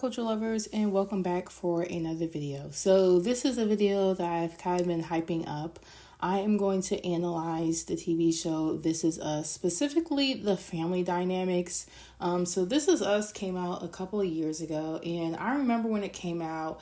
culture lovers, and welcome back for another video. So this is a video that I've kind of been hyping up. I am going to analyze the TV show This Is Us, specifically the family dynamics. So This Is Us came out a couple of years ago, and I remember when it came out,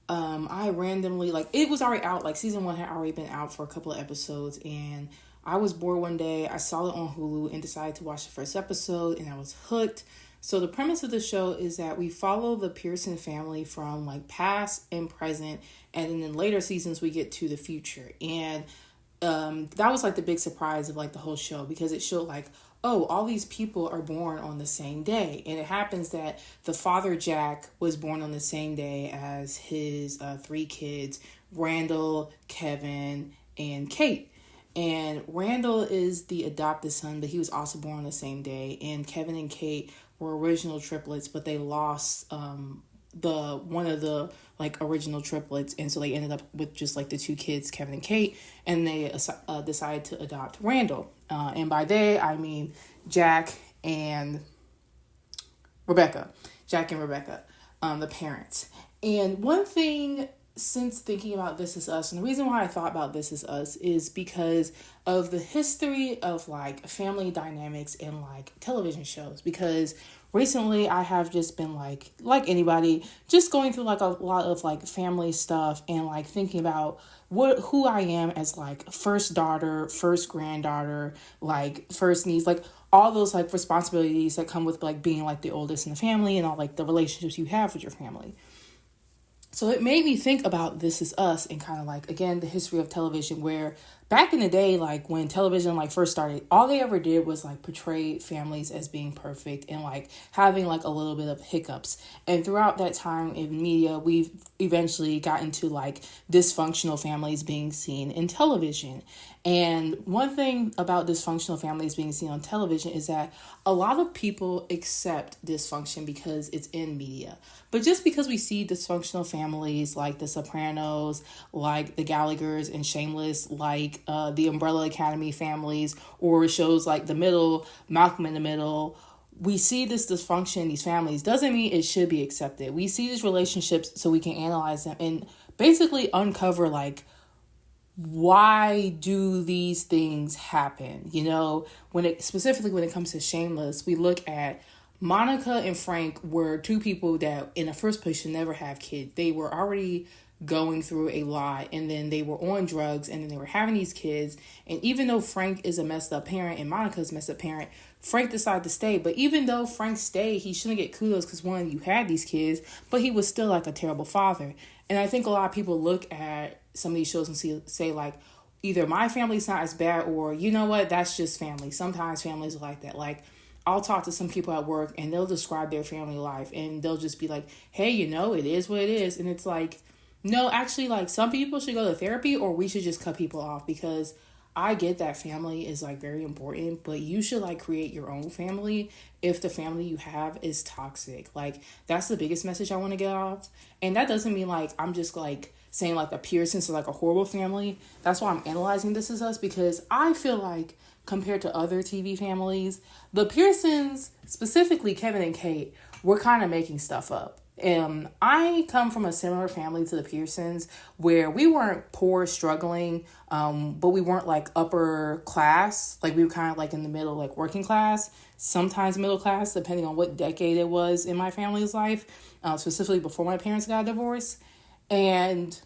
I randomly, it was already out, season 1 had already been out for a couple of episodes, and I was bored one day. I saw it on Hulu and decided to watch the first episode, and I was hooked. So the premise of the show is that we follow the Pearson family from past and present, and then in later seasons we get to the future. And that was the big surprise of the whole show, because it showed all these people are born on the same day. And it happens that the father, Jack, was born on the same day as his 3 kids, Randall, Kevin, and Kate. And Randall is the adopted son, but he was also born on the same day. And Kevin and Kate were original triplets, but they lost one of the original triplets, and so they ended up with just the 2 kids, Kevin and Kate, and they decided to adopt Randall. And by they, I mean Jack and Rebecca, the parents. And one thing, since thinking about This Is Us, and the reason why I thought about This Is Us is because of the history of family dynamics in television shows. Because recently I have just been like anybody, just going through a lot of family stuff, and thinking about who I am as first daughter, first granddaughter, first niece, all those responsibilities that come with being the oldest in the family, and all the relationships you have with your family. So it made me think about This Is Us, and kind of again, the history of television, where back in the day, when television first started, all they ever did was portray families as being perfect, and having a little bit of hiccups. And throughout that time in media, we've eventually gotten to dysfunctional families being seen in television. And one thing about dysfunctional families being seen on television is that a lot of people accept dysfunction because it's in media. But just because we see dysfunctional families like The Sopranos, the Gallaghers and Shameless, the Umbrella Academy families, or shows The Middle, Malcolm in the Middle, we see this dysfunction in these families doesn't mean it should be accepted. We see these relationships so we can analyze them and basically uncover why do these things happen? When it comes to Shameless, we look at Monica and Frank were 2 people that in the first place should never have kids. They were already going through a lot, and then they were on drugs, and then they were having these kids. And even though Frank is a messed up parent and Monica's a messed up parent, Frank decided to stay. But even though Frank stayed, he shouldn't get kudos because, one, you had these kids, but he was still a terrible father. And I think a lot of people look at some of these shows and say either my family's not as bad, or you know what, that's just family. Sometimes families are like that. I'll talk to some people at work and they'll describe their family life, and they'll just be hey, it is what it is. And it's no, actually, some people should go to therapy, or we should just cut people off, because I get that family is very important, but you should create your own family if the family you have is toxic. That's the biggest message I want to get off. And that doesn't mean I'm just saying the Pearsons are a horrible family. That's why I'm analyzing This Is Us, because I feel compared to other TV families, the Pearsons, specifically Kevin and Kate, were kind of making stuff up. I come from a similar family to the Pearsons, where we weren't poor, struggling, but we weren't upper class. We were kind of in the middle, working class, sometimes middle class, depending on what decade it was in my family's life, specifically before my parents got divorced. And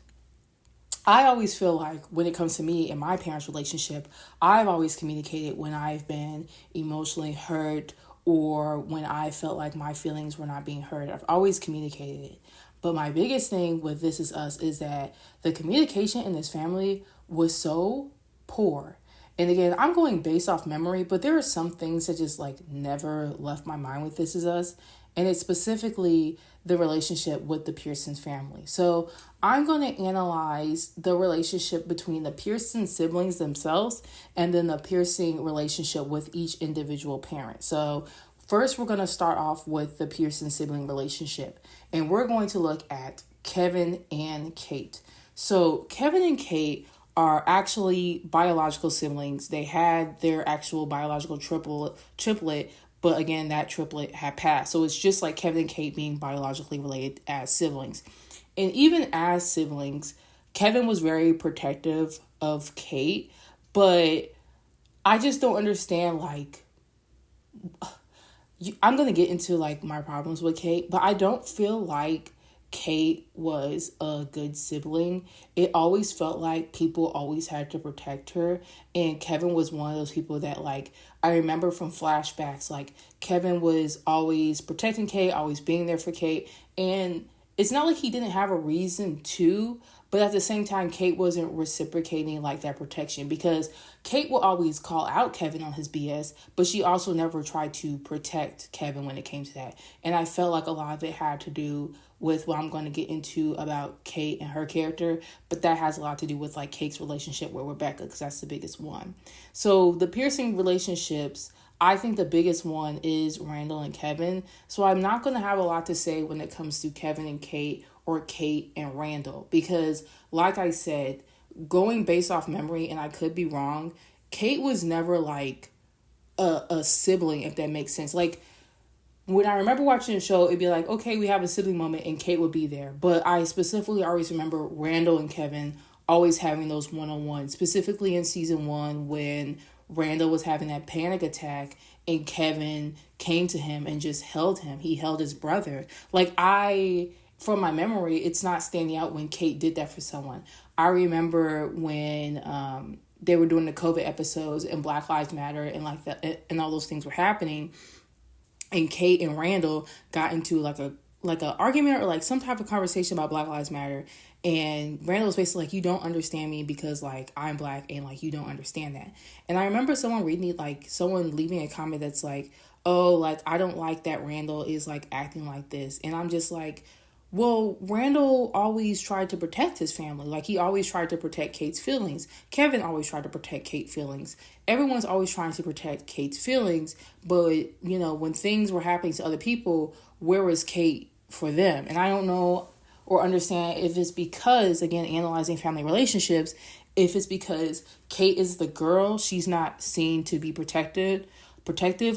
I always feel when it comes to me and my parents' relationship, I've always communicated when I've been emotionally hurt, or when I felt my feelings were not being heard. I've always communicated it. But my biggest thing with This Is Us is that the communication in this family was so poor. And again, I'm going based off memory, but there are some things that just never left my mind with This Is Us. And it's specifically the relationship with the Pearsons family. So I'm going to analyze the relationship between the Pearson siblings themselves, and then the Pearson relationship with each individual parent. So first, we're going to start off with the Pearson sibling relationship, and we're going to look at Kevin and Kate. So Kevin and Kate are actually biological siblings. They had their actual biological triplet, But again, that triplet had passed. So it's just like Kevin and Kate being biologically related as siblings. And even as siblings, Kevin was very protective of Kate. But I just don't understand, like, I'm going to get into, like, my problems with Kate. But I don't feel like Kate was a good sibling. It always felt like people always had to protect her, and Kevin was one of those people that, like, I remember from flashbacks, like, Kevin was always protecting Kate, always being there for Kate, and it's not like he didn't have a reason to, but at the same time, Kate wasn't reciprocating, like, that protection, because Kate will always call out Kevin on his BS, but she also never tried to protect Kevin when it came to that. And I felt like a lot of it had to do with what I'm going to get into about Kate and her character, but that has a lot to do with, like, Kate's relationship with Rebecca, because that's the biggest one. So the Pearson relationships, I think the biggest one is Randall and Kevin. So I'm not going to have a lot to say when it comes to Kevin and Kate or Kate and Randall, because like I said, going based off memory, and I could be wrong, Kate was never like a sibling, if that makes sense. Like, when I remember watching the show, it'd be like, okay, we have a sibling moment and Kate would be there. But I specifically always remember Randall and Kevin always having those one-on-ones, specifically in season 1 when Randall was having that panic attack and Kevin came to him and just held him. He held his brother. Like, from my memory, it's not standing out when Kate did that for someone. I remember when they were doing the COVID episodes and Black Lives Matter and like that, and all those things were happening, and Kate and Randall got into like a argument or like some type of conversation about Black Lives Matter, and Randall was basically like, you don't understand me because, like, I'm Black and, like, you don't understand that. And I remember someone leaving a comment that's like, oh, like, I don't like that Randall is, like, acting like this. And I'm just like, well, Randall always tried to protect his family. Like, he always tried to protect Kate's feelings. Kevin always tried to protect Kate's feelings. Everyone's always trying to protect Kate's feelings. But, you know, when things were happening to other people, where was Kate for them? And I don't know or understand if it's because, again, analyzing family relationships, if it's because Kate is the girl, she's not seen to be protective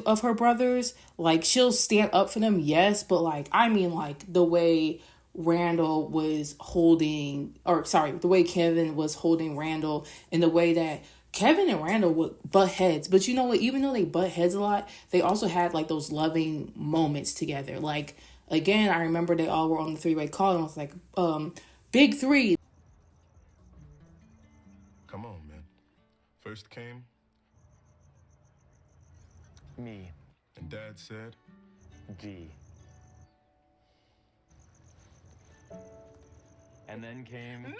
of her brothers. Like, she'll stand up for them, yes, but, like, I mean, like, the way Randall was holding, the way Kevin was holding Randall, and the way that Kevin and Randall would butt heads. But you know what, even though they butt heads a lot, they also had, like, those loving moments together. Like, again, I remember they all were on the 3-way call, and I was like, big 3. Come on, man. First came me, and Dad said G. And then came me,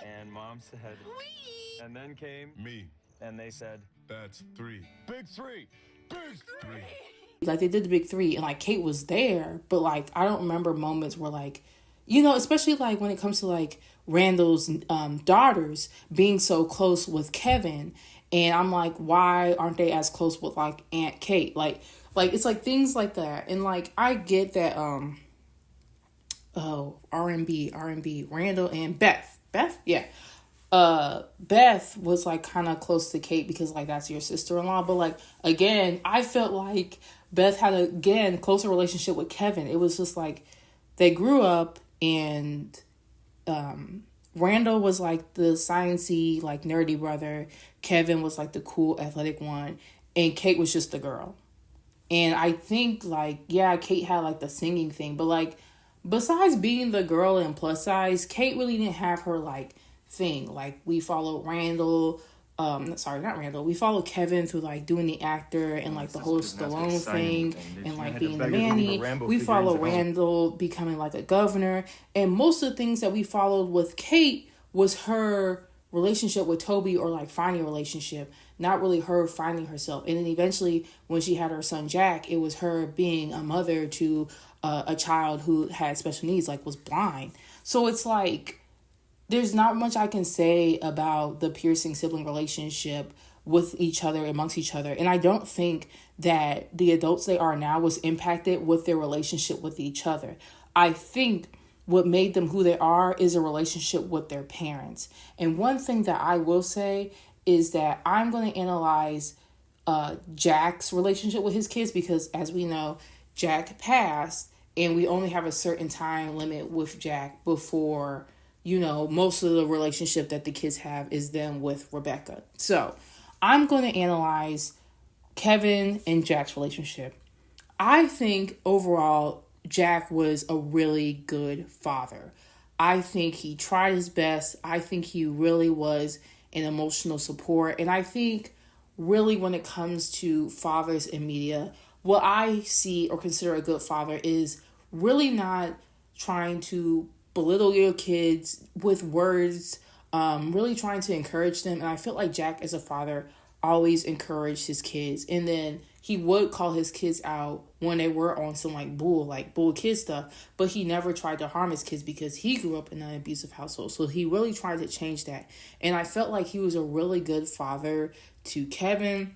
and Mom said we. And then came me, and they said that's 3. Big 3. Big 3. Like, they did the big 3, and, like, Kate was there, but, like, I don't remember moments where, like, you know, especially, like, when it comes to, like, Randall's daughters being so close with Kevin, and I'm like, why aren't they as close with, like, Aunt Kate? Like, it's, like, things like that, and, like, I get that, R&B, Randall and Beth, yeah. Beth was, like, kind of close to Kate because, like, that's your sister-in-law, but, like, again, I felt like Beth had a closer relationship with Kevin. It was just like they grew up, and Randall was like the sciencey, like, nerdy brother. Kevin was like the cool athletic one, and Kate was just the girl. And I think, like, yeah, Kate had like the singing thing, but, like, besides being the girl and plus size, Kate really didn't have her, like, thing. Like, we followed Randall. Not Randall. We followed Kevin through, like, doing the actor and, like, the whole Stallone thing and, like, being the Manny. We followed Randall becoming, like, a governor. And most of the things that we followed with Kate was her relationship with Toby, or, like, finding a relationship, not really her finding herself. And then eventually, when she had her son Jack, it was her being a mother to a child who had special needs, like, was blind. So it's like, there's not much I can say about the Pearson sibling relationship with each other, amongst each other. And I don't think that the adults they are now was impacted with their relationship with each other. I think what made them who they are is a relationship with their parents. And one thing that I will say is that I'm going to analyze Jack's relationship with his kids, because as we know, Jack passed and we only have a certain time limit with Jack before, most of the relationship that the kids have is them with Rebecca. So I'm going to analyze Kevin and Jack's relationship. I think overall, Jack was a really good father. I think he tried his best. I think he really was an emotional support. And I think really when it comes to fathers in media, what I see or consider a good father is really not trying to belittle your kids with words, really trying to encourage them. And I feel like Jack as a father always encouraged his kids. And then he would call his kids out when they were on some bull kid stuff, but he never tried to harm his kids because he grew up in an abusive household. So he really tried to change that. And I felt like he was a really good father to Kevin.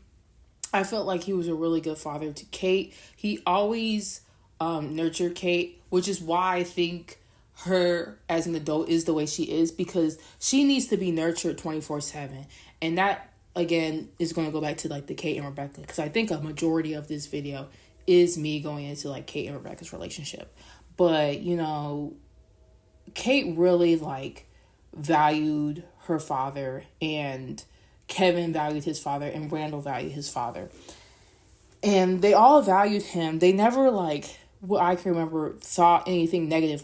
I felt like he was a really good father to Kate. He always nurtured Kate, which is why I think her as an adult is the way she is, because she needs to be nurtured 24/7. And that, again, is going to go back to the Kate and Rebecca, because I think a majority of this video is me going into Kate and Rebecca's relationship. But, Kate really valued her father, and Kevin valued his father, and Randall valued his father. And they all valued him. They never, what I can remember, thought anything negative.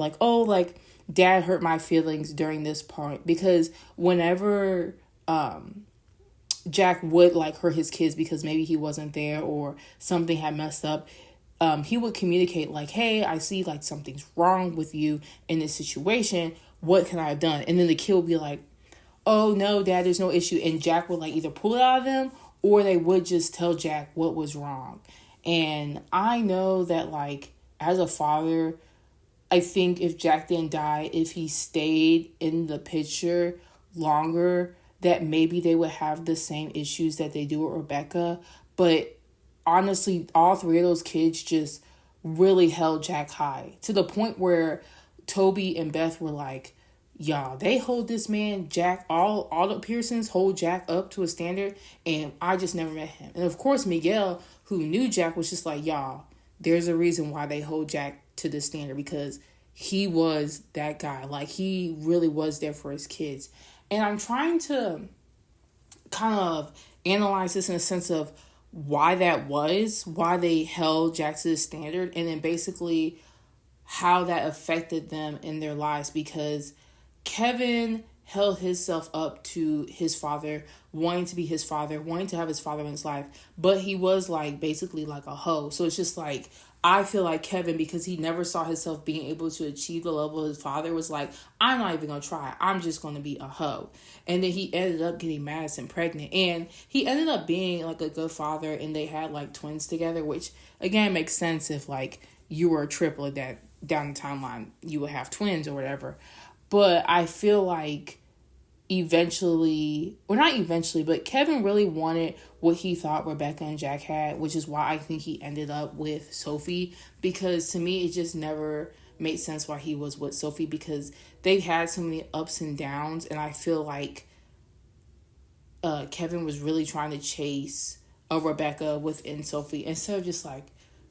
Dad hurt my feelings during this part. Because whenever Jack would hurt his kids because maybe he wasn't there or something had messed up, he would communicate hey, I see something's wrong with you in this situation. What can I have done? And then the kid would be oh no, Dad, there's no issue. And Jack would either pull it out of them, or they would just tell Jack what was wrong. And I know that as a father, I think if Jack didn't die, if he stayed in the picture longer, that maybe they would have the same issues that they do with Rebecca. But honestly, all three of those kids just really held Jack high, to the point where Toby and Beth were y'all, they hold this man, Jack, all the Pearsons hold Jack up to a standard, and I just never met him. And of course, Miguel, who knew Jack, was just y'all, there's a reason why they hold Jack to this standard, because he was that guy. He really was there for his kids. And I'm trying to kind of analyze this in a sense of why that was, why they held Jack to this standard, and then basically how that affected them in their lives, because Kevin held himself up to his father, wanting to be his father, wanting to have his father in his life, but he was basically a hoe. So it's just I feel like Kevin, because he never saw himself being able to achieve the level of his father, was I'm not even going to try. I'm just going to be a hoe. And then he ended up getting Madison pregnant. And he ended up being a good father, and they had twins together, which again makes sense if you were a triplet that down the timeline you would have twins or whatever. But I feel eventually, or not eventually, but Kevin really wanted what he thought Rebecca and Jack had, which is why I think he ended up with Sophie, because to me, it just never made sense why he was with Sophie, because they had so many ups and downs, and I feel Kevin was really trying to chase a Rebecca within Sophie, instead of just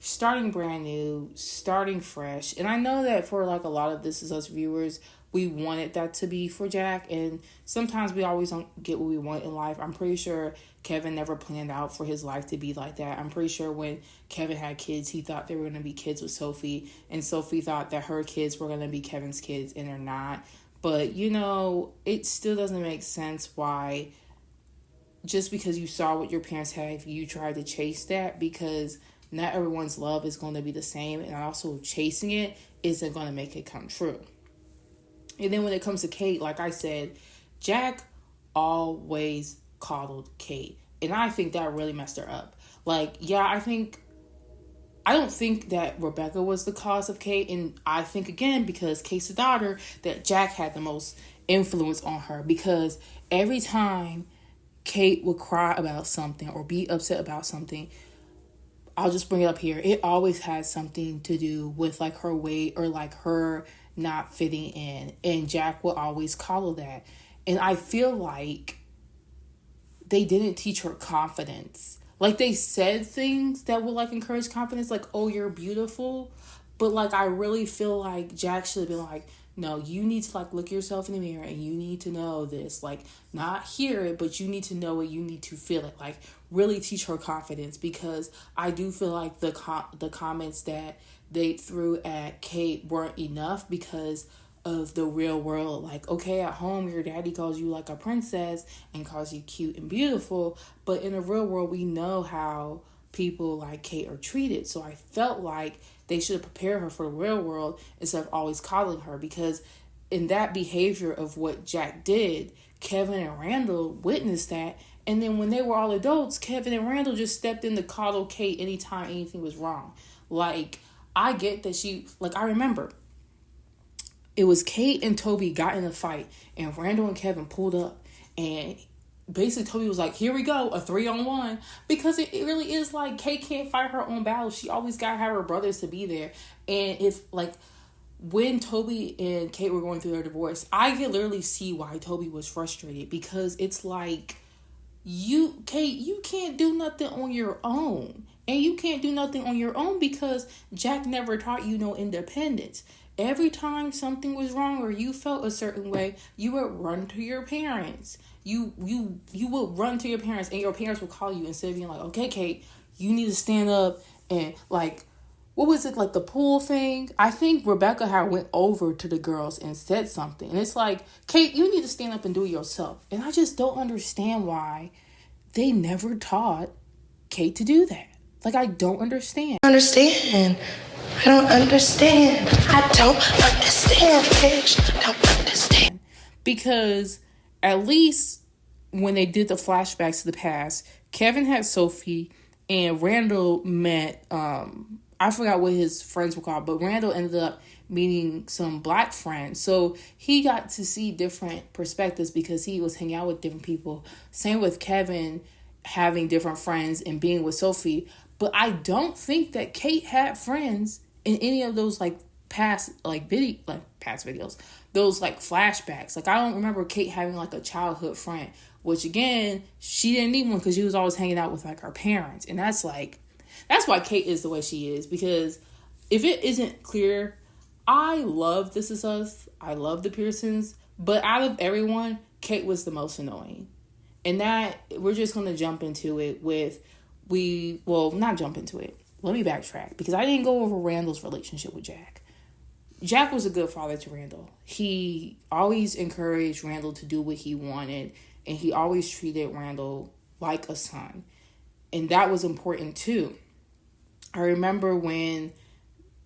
starting brand new, starting fresh. And I know that for a lot of This Is Us viewers, we wanted that to be for Jack, and sometimes we always don't get what we want in life. I'm pretty sure Kevin never planned out for his life to be like that. I'm pretty sure when Kevin had kids, he thought they were going to be kids with Sophie, and Sophie thought that her kids were going to be Kevin's kids, and they're not. But, it still doesn't make sense why, just because you saw what your parents had, you tried to chase that, because not everyone's love is going to be the same, and also chasing it isn't going to make it come true. And then when it comes to Kate, like I said, Jack always coddled Kate. And I think that really messed her up. I don't think that Rebecca was the cause of Kate. And I think, again, because Kate's the daughter, that Jack had the most influence on her. Because every time Kate would cry about something or be upset about something, I'll just bring it up here, it always had something to do with her weight or her not fitting in, and Jack will always coddle that. And I feel they didn't teach her confidence. Like, they said things that would, like, encourage confidence, like, oh, you're beautiful. But, like, I really feel like Jack should have been like, no, you need to, like, look yourself in the mirror and you need to know this. Like, not hear it, but you need to know it. You need to feel it. Like, really teach her confidence, because I do feel like the comments that they threw at Kate weren't enough because of the real world. Like, okay, at home, your daddy calls you like a princess and calls you cute and beautiful. But in the real world, we know how people like Kate are treated. So I felt like they should have prepared her for the real world instead of always coddling her, because in that behavior of what Jack did, Kevin and Randall witnessed that. And then when they were all adults, Kevin and Randall just stepped in to coddle Kate anytime anything was wrong. Like, I get that I remember it was Kate and Toby got in a fight and Randall and Kevin pulled up, and basically Toby was like, here we go, a 3-on-1, because it really is like Kate can't fight her own battles. She always got to have her brothers to be there. And if, like, when Toby and Kate were going through their divorce, I could literally see why Toby was frustrated, because it's like, Kate, you can't do nothing on your own. And you can't do nothing on your own because Jack never taught you no independence. Every time something was wrong or you felt a certain way, you would run to your parents. You would run to your parents, and your parents would call you instead of being like, okay, Kate, you need to stand up. And, like, what was it, like the pool thing? I think Rebecca had went over to the girls and said something. And it's like, Kate, you need to stand up and do it yourself. And I just don't understand why they never taught Kate to do that. Like, I don't understand. I don't understand, bitch. I don't understand. Because at least when they did the flashbacks to the past, Kevin had Sophie and Randall met, I forgot what his friends were called, but Randall ended up meeting some black friends. So he got to see different perspectives because he was hanging out with different people. Same with Kevin having different friends and being with Sophie. But I don't think that Kate had friends in any of those past videos, those flashbacks. Like, I don't remember Kate having a childhood friend, which again, she didn't need one because she was always hanging out with her parents. And that's why Kate is the way she is, because if it isn't clear, I love This Is Us. I love the Pearsons, but out of everyone, Kate was the most annoying. And that, we're just going to jump into it not jump into it. Let me backtrack, because I didn't go over Randall's relationship with Jack. Jack was a good father to Randall. He always encouraged Randall to do what he wanted, and he always treated Randall like a son. And that was important too. I remember when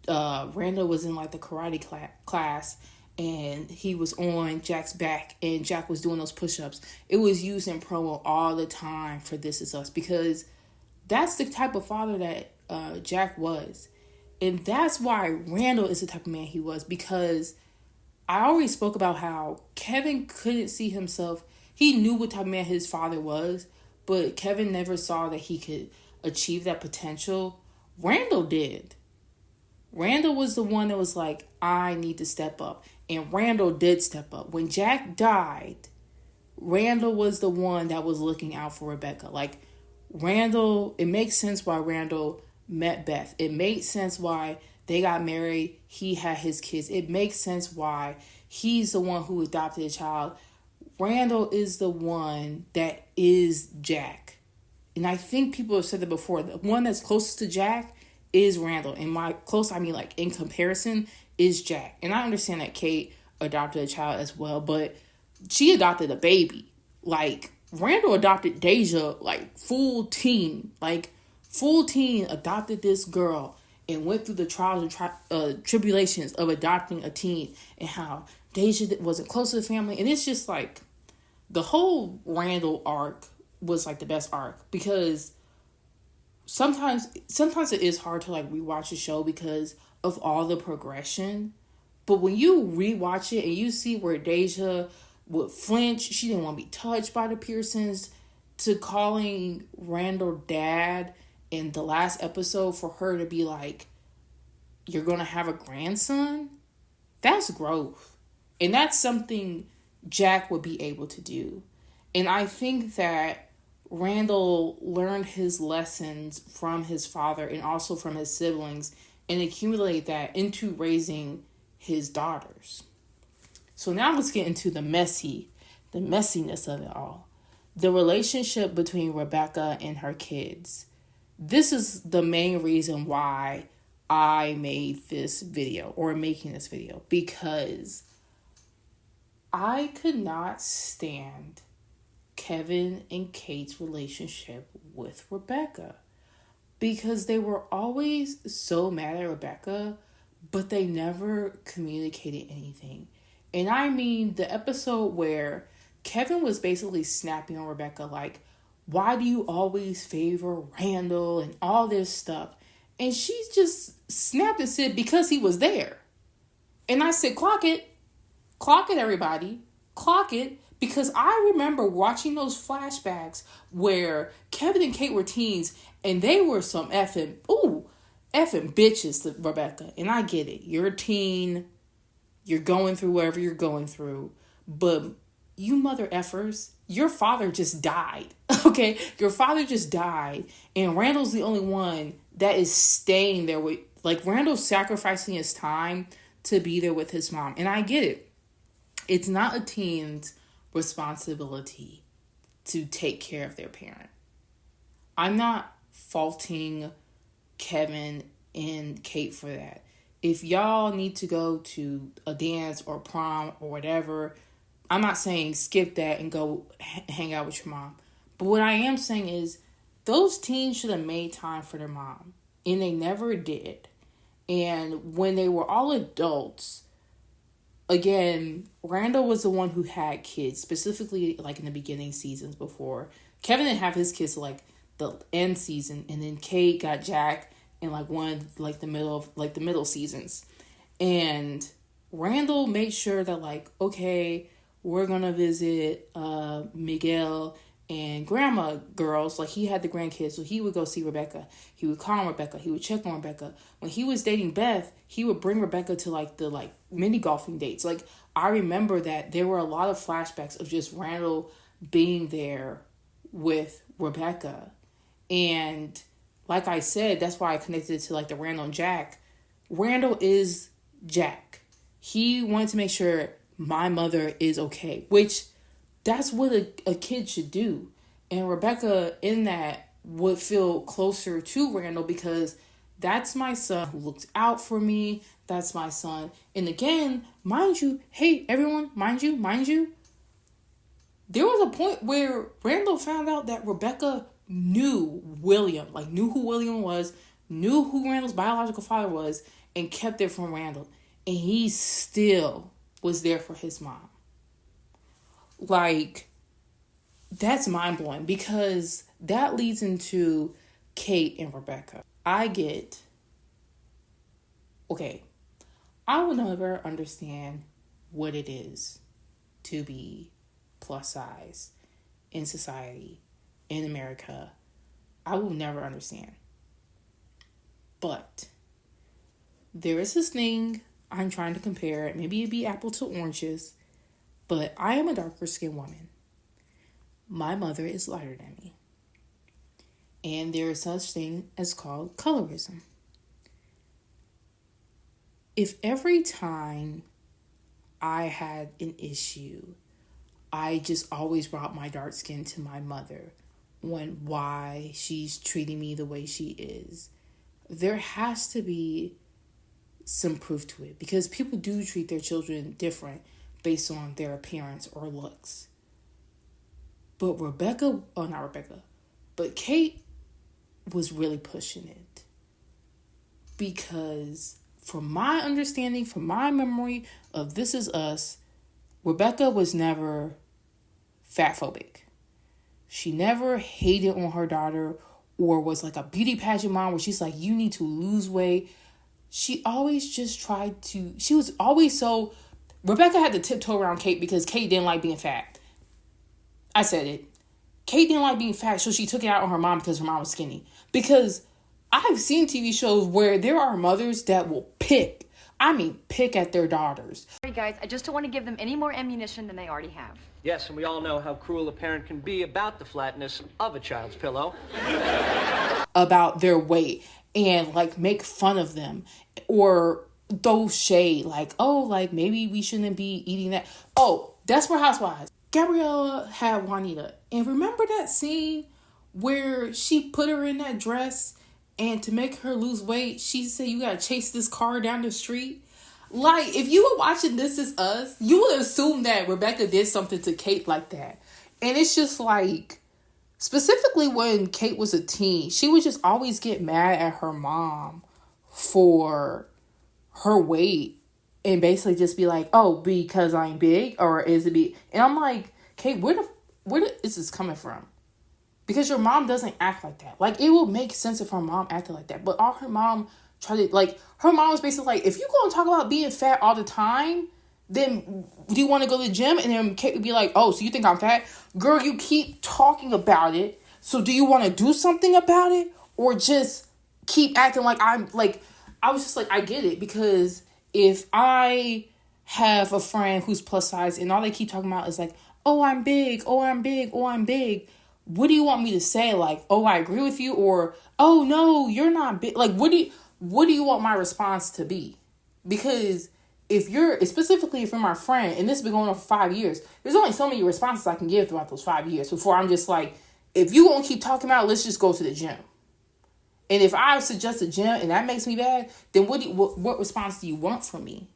Randall was in the karate class, and he was on Jack's back and Jack was doing those push-ups. It was used in promo all the time for This Is Us, because that's the type of father that Jack was. And that's why Randall is the type of man he was, because I already spoke about how Kevin couldn't see himself. He knew what type of man his father was, but Kevin never saw that he could achieve that potential. Randall did. Randall was the one that was like, I need to step up. And Randall did step up. When Jack died, Randall was the one that was looking out for Rebecca. Randall, it makes sense why Randall met Beth. It makes sense why they got married. He had his kids. It makes sense why he's the one who adopted a child. Randall is the one that is Jack. And I think people have said that before. The one that's closest to Jack is Randall. And my close, I mean in comparison, is Jack. And I understand that Kate adopted a child as well, but she adopted a baby. Randall adopted Deja, full teen. Full teen adopted this girl and went through the trials and tribulations of adopting a teen, and how Deja wasn't close to the family. And it's just the whole Randall arc was the best arc, because sometimes it is hard to rewatch a show because of all the progression. But when you rewatch it and you see where Deja would flinch, she didn't want to be touched by the Pearsons, to calling Randall dad in the last episode for her to be like, you're going to have a grandson? That's growth. And that's something Jack would be able to do. And I think that Randall learned his lessons from his father and also from his siblings and accumulate that into raising his daughters. So now let's get into the messiness of it all. The relationship between Rebecca and her kids. This is the main reason why I made this video or making this video, because I could not stand Kevin and Kate's relationship with Rebecca, because they were always so mad at Rebecca, but they never communicated anything. And I mean the episode where Kevin was basically snapping on Rebecca like, why do you always favor Randall and all this stuff? And she just snapped and said, because he was there. And I said, clock it, everybody, clock it. Because I remember watching those flashbacks where Kevin and Kate were teens and they were some effing bitches to Rebecca. And I get it. You're a teen. You're going through whatever you're going through. But you mother effers, your father just died. Okay? Your father just died. And Randall's the only one that is staying there with, like, Randall's sacrificing his time to be there with his mom. And I get it. It's not a teen's responsibility to take care of their parent. I'm not faulting Kevin and Kate for that. If y'all need to go to a dance or prom or whatever, I'm not saying skip that and go hang out with your mom. But what I am saying is those teens should have made time for their mom, and they never did. And when they were all adults, again, Randall was the one who had kids, specifically like in the beginning seasons before. Kevin didn't have his kids till like the end season, and then Kate got Jack in like the middle seasons. And Randall made sure that like, okay, we're gonna visit Miguel and grandma girls. Like, he had the grandkids, so he would go see Rebecca. He would call Rebecca. He would check on Rebecca. When he was dating Beth, he would bring Rebecca to like the mini golfing dates. Like, I remember that there were a lot of flashbacks of just Randall being there with Rebecca. And like I said, that's why I connected it to like the Randall and Jack. Randall is Jack. He wanted to make sure my mother is okay, which that's what a kid should do. And Rebecca in that would feel closer to Randall, because that's my son who looked out for me. That's my son. And again, mind you, hey, everyone, mind you, there was a point where Randall found out that Rebecca knew William, like knew who William was, knew who Randall's biological father was, and kept it from Randall. And he still was there for his mom. Like, that's mind-blowing, because that leads into Kate and Rebecca. I will never understand what it is to be plus size in society, in America. I will never understand. But there is this thing I'm trying to compare. Maybe it'd be apple to oranges, but I am a darker skinned woman. My mother is lighter than me. And there is such thing as called colorism. If every time I had an issue, I just always brought my dark skin to my mother, why she's treating me the way she is, there has to be some proof to it, because people do treat their children different based on their appearance or looks. But Kate was really pushing it, because from my understanding, from my memory of This Is Us, Rebecca was never fat phobic. She never hated on her daughter or was like a beauty pageant mom where she's like, you need to lose weight. She always just tried to, she was always so, Rebecca had to tiptoe around Kate because Kate didn't like being fat. I said it. Kate didn't like being fat, so she took it out on her mom because her mom was skinny. Because I've seen TV shows where there are mothers that will pick I mean, pick at their daughters. Sorry, guys, I just don't want to give them any more ammunition than they already have. Yes, and we all know how cruel a parent can be about the flatness of a child's pillow. About their weight and like make fun of them or throw shade like, oh, like maybe we shouldn't be eating that. Oh, Desperate Housewives. Gabriella had Juanita. And remember that scene where she put her in that dress and to make her lose weight, she said, you gotta chase this car down the street? Like, if you were watching This Is Us, you would assume that Rebecca did something to Kate like that. And it's just like, specifically when Kate was a teen, she would just always get mad at her mom for her weight and basically just be like, oh, because I'm big, or is it and I'm like, Kate, where is this coming from? Because your mom doesn't act like that. Like, it will make sense if her mom acted like that. But all her mom tried to, like, her mom was basically like, if you go and talk about being fat all the time, then do you want to go to the gym? And then Kate would be like, oh, so you think I'm fat? Girl, you keep talking about it. So do you want to do something about it? Or just keep acting like I'm, like, I was just like, I get it. Because if I have a friend who's plus size and all they keep talking about is like, oh, I'm big, oh, I'm big, oh, I'm big. What do you want me to say? Like, oh, I agree with you, or, oh, no, you're not big. Like, what do you want my response to be? Because specifically if you're my friend, and this has been going on for 5 years, there's only so many responses I can give throughout those 5 years before I'm just like, if you won't keep talking about it, let's just go to the gym. And if I suggest a gym and that makes me bad, then what response do you want from me?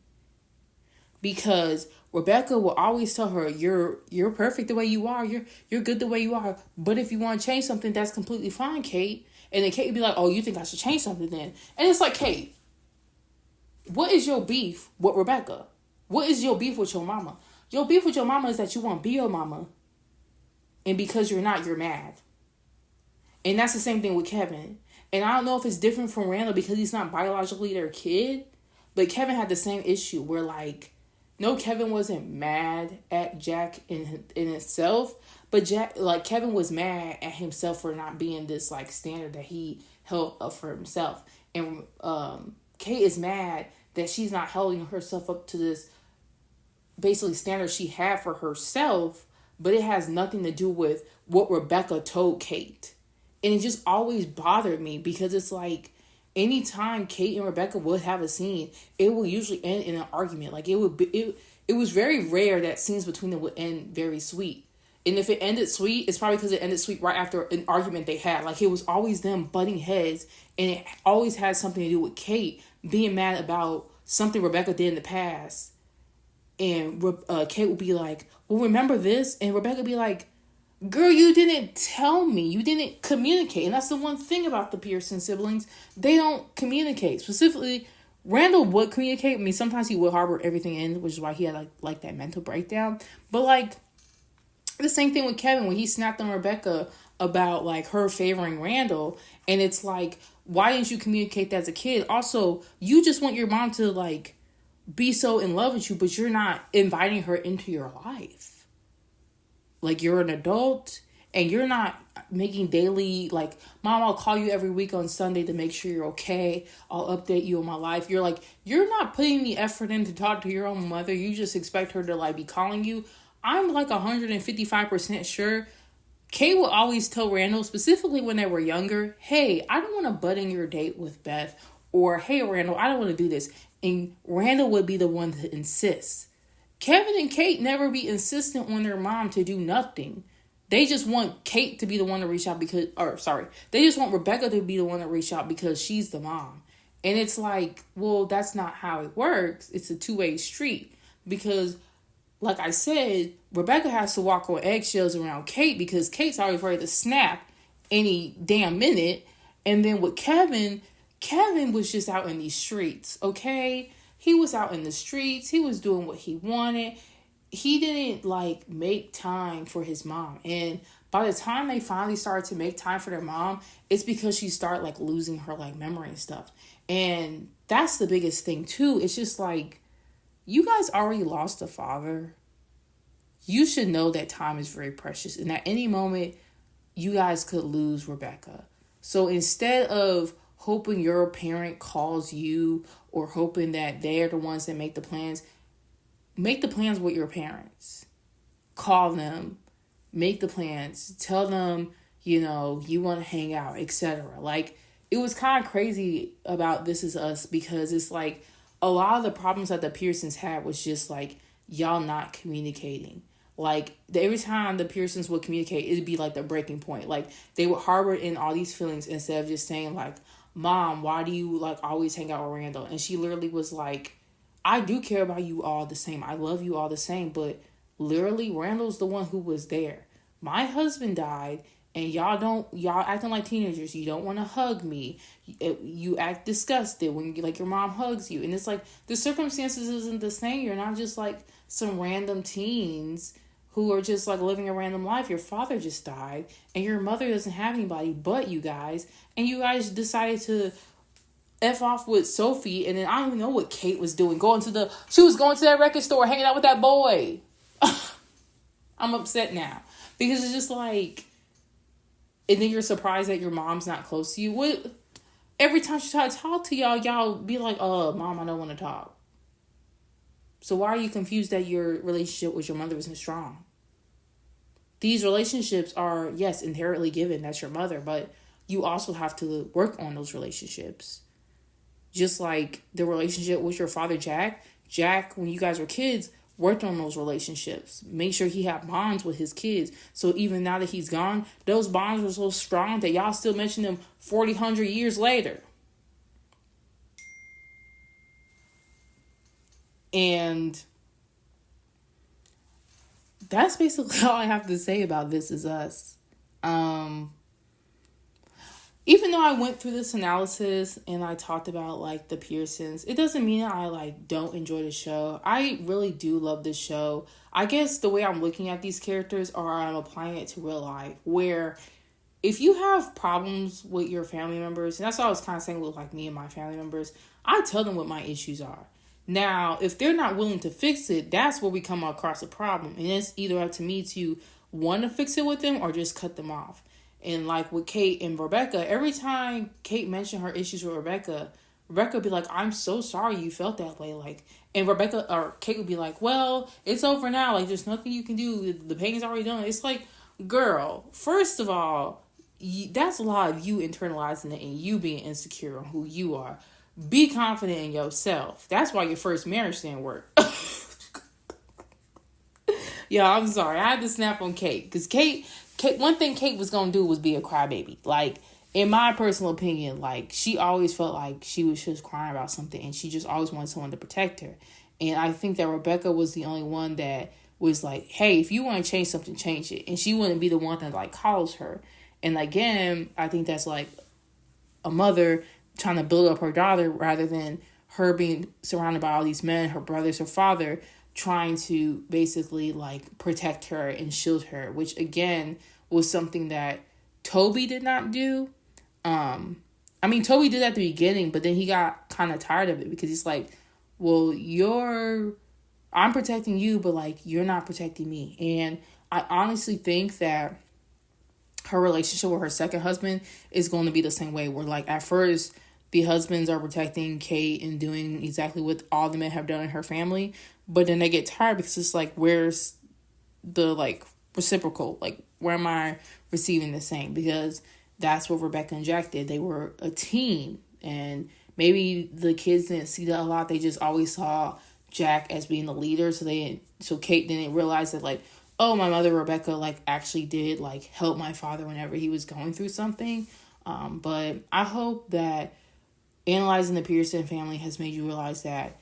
Because Rebecca will always tell her, you're perfect the way you are. You're good the way you are. But if you want to change something, that's completely fine, Kate. And then Kate would be like, oh, you think I should change something then? And it's like, Kate, what is your beef with Rebecca? What is your beef with your mama? Your beef with your mama is that you want to be your mama. And because you're not, you're mad. And that's the same thing with Kevin. And I don't know if it's different from Randall because he's not biologically their kid. But Kevin had the same issue where, like, no, Kevin wasn't mad at Jack in itself, but Kevin was mad at himself for not being this, like, standard that he held up for himself. And Kate is mad that she's not holding herself up to this basically standard she had for herself, but it has nothing to do with what Rebecca told Kate. And it just always bothered me because it's like, anytime Kate and Rebecca would have a scene, it will usually end in an argument. Like, it was very rare that scenes between them would end very sweet. And if it ended sweet, it's probably because it ended sweet right after an argument they had. Like, it was always them butting heads, and it always had something to do with Kate being mad about something Rebecca did in the past. And Kate would be like, well, remember this? And Rebecca would be like, girl, you didn't tell me. You didn't communicate. And that's the one thing about the Pearson siblings. They don't communicate. Specifically, Randall would communicate. I mean, sometimes he would harbor everything in, which is why he had like that mental breakdown. But like, the same thing with Kevin when he snapped on Rebecca about like her favoring Randall. And it's like, why didn't you communicate that as a kid? Also, you just want your mom to like be so in love with you, but you're not inviting her into your life. Like, you're an adult and you're not making daily, like, Mom, I'll call you every week on Sunday to make sure you're okay. I'll update you on my life. You're like, you're not putting the effort in to talk to your own mother. You just expect her to like be calling you. I'm like 155% sure Kate will always tell Randall, specifically when they were younger, hey, I don't want to butt in your date with Beth. Or, hey, Randall, I don't want to do this. And Randall would be the one to insist. Kevin and Kate never be insistent on their mom to do nothing. They just want Kate to be the one to reach out they just want Rebecca to be the one to reach out because she's the mom. And it's like, well, that's not how it works. It's a two-way street. Because, like I said, Rebecca has to walk on eggshells around Kate because Kate's always ready to snap any damn minute. And then with Kevin was just out in these streets, okay? He was out in the streets. He was doing what he wanted. He didn't like make time for his mom. And by the time they finally started to make time for their mom, it's because she started like losing her like memory and stuff. And that's the biggest thing too. It's just like, you guys already lost a father. You should know that time is very precious. And at any moment, you guys could lose Rebecca. So instead of hoping your parent calls you or hoping that they're the ones that make the plans. Make the plans with your parents. Call them. Make the plans. Tell them, you want to hang out, etc. Like, it was kind of crazy about This Is Us because it's like a lot of the problems that the Pearsons had was just like y'all not communicating. Like, every time the Pearsons would communicate, it'd be like the breaking point. Like, they would harbor in all these feelings instead of just saying like, Mom, why do you like always hang out with Randall? And she literally was like, I do care about you all the same. I love you all the same. But literally, Randall's the one who was there. My husband died, and y'all acting like teenagers. You don't want to hug me. You act disgusted when your mom hugs you. And it's like, the circumstances isn't the same. You're not just like some random teens who are just like living a random life. Your father just died, and your mother doesn't have anybody but you guys. And you guys decided to F off with Sophie, and then I don't even know what Kate was doing. She was going to that record store, hanging out with that boy. I'm upset now. Because it's just like, and then you're surprised that your mom's not close to you. Every time she try to talk to y'all be like, Mom, I don't want to talk. So why are you confused that your relationship with your mother isn't strong? These relationships are, yes, inherently given. That's your mother. But you also have to work on those relationships. Just like the relationship with your father, Jack. Jack, when you guys were kids, worked on those relationships. Make sure he had bonds with his kids. So even now that he's gone, those bonds were so strong that y'all still mention them 40, 100 years later. And that's basically all I have to say about This Is Us. Even though I went through this analysis and I talked about like the Pearsons, it doesn't mean that I like don't enjoy the show. I really do love this show. I guess the way I'm looking at these characters are I'm applying it to real life, where if you have problems with your family members, and that's what I was kind of saying with like me and my family members, I tell them what my issues are. Now, if they're not willing to fix it, that's where we come across a problem. And it's either up to me to want to fix it with them or just cut them off. And like with Kate and Rebecca, every time Kate mentioned her issues with Rebecca would be like, I'm so sorry you felt that way. Like, and Kate would be like, well, it's over now. Like, there's nothing you can do. The pain's already done. It's like, girl, first of all, that's a lot of you internalizing it and you being insecure on who you are. Be confident in yourself. That's why your first marriage didn't work. Yeah, I'm sorry. I had to snap on Kate. Because Kate, one thing Kate was going to do was be a crybaby. Like, in my personal opinion, like, she always felt like she was just crying about something. And she just always wanted someone to protect her. And I think that Rebecca was the only one that was like, hey, if you want to change something, change it. And she wouldn't be the one that, like, calls her. And again, I think that's, like, a mother trying to build up her daughter rather than her being surrounded by all these men, her brothers, her father, trying to basically like protect her and shield her, which again was something that Toby did not do. Toby did at the beginning, but then he got kind of tired of it because he's like, well, I'm protecting you, but like you're not protecting me. And I honestly think that her relationship with her second husband is going to be the same way, where like at first the husbands are protecting Kate and doing exactly what all the men have done in her family. But then they get tired because it's like, where's the like reciprocal? Like, where am I receiving the same? Because that's what Rebecca and Jack did. They were a team. And maybe the kids didn't see that a lot. They just always saw Jack as being the leader. So Kate didn't realize that like, oh, my mother Rebecca like actually did like help my father whenever he was going through something. But I hope that analyzing the Pearson family has made you realize that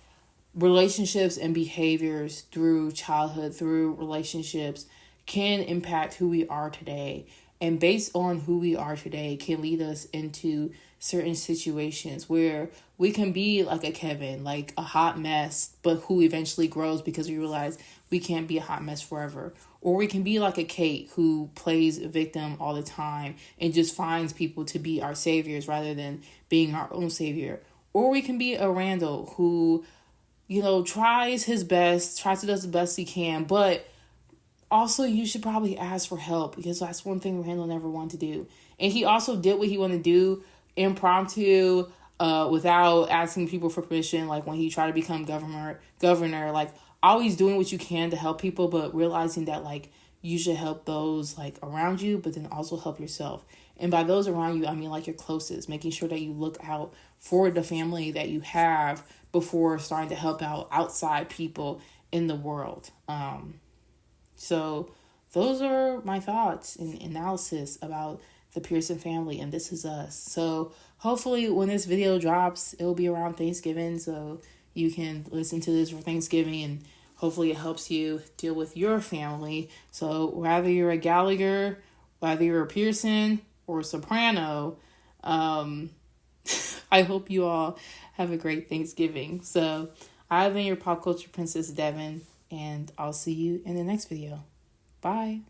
relationships and behaviors through childhood, through relationships, can impact who we are today. And based on who we are today can lead us into certain situations where we can be like a Kevin, like a hot mess, but who eventually grows because we realize we can't be a hot mess forever. Or we can be like a Kate who plays a victim all the time and just finds people to be our saviors rather than being our own savior. Or we can be a Randall who, tries his best, tries to do the best he can, but also you should probably ask for help because that's one thing Randall never wanted to do. And he also did what he wanted to do impromptu, without asking people for permission, like when he tried to become governor, like always doing what you can to help people, but realizing that like you should help those like around you, but then also help yourself. And by those around you, I mean like your closest, making sure that you look out for the family that you have before starting to help out outside people in the world. So those are my thoughts and analysis about the Pearson family and This Is Us. So hopefully when this video drops, it'll be around Thanksgiving, so you can listen to this for Thanksgiving, and hopefully it helps you deal with your family. So whether you're a Gallagher, whether you're a Pearson or a Soprano, I hope you all have a great Thanksgiving. So I've been your pop culture princess, Devin, and I'll see you in the next video. Bye.